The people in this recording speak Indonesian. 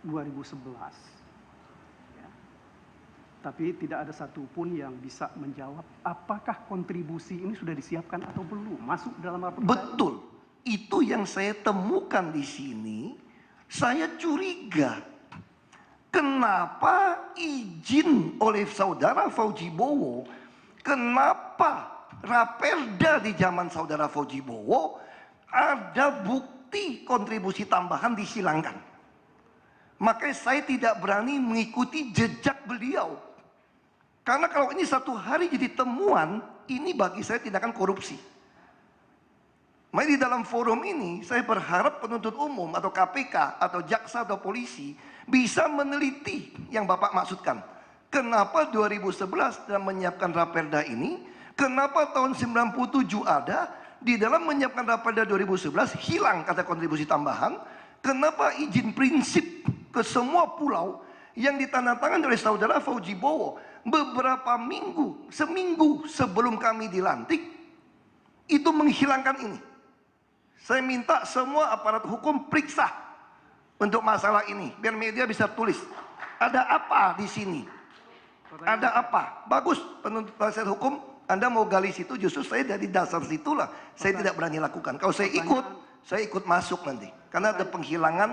2011 ya. Tapi tidak ada satupun yang bisa menjawab apakah kontribusi ini sudah disiapkan atau belum masuk dalam apbn. Betul, itu yang saya temukan di sini. Saya curiga kenapa izin oleh saudara Fauji Bowo, kenapa Raperda di zaman saudara Fauji Bowo ada bukti kontribusi tambahan dihilangkan. Makanya saya tidak berani mengikuti jejak beliau. Karena kalau ini satu hari jadi temuan, ini bagi saya tindakan korupsi. Makanya di dalam forum ini, saya berharap penuntut umum atau KPK atau jaksa atau polisi bisa meneliti yang Bapak maksudkan. Kenapa 2011 dalam menyiapkan Raperda ini, kenapa tahun 97 ada, di dalam menyiapkan Raperda 2011 hilang kata kontribusi tambahan, kenapa izin prinsip ke semua pulau yang ditandatangani oleh saudara Fauji Bowo beberapa minggu, seminggu sebelum kami dilantik, itu menghilangkan ini. Saya minta semua aparat hukum periksa untuk masalah ini, biar media bisa tulis ada apa di sini, ada apa. Bagus penuntut penasihat hukum, Anda mau gali situ, justru saya dari dasar situlah saya tidak berani lakukan. Kalau saya ikut masuk nanti karena ada penghilangan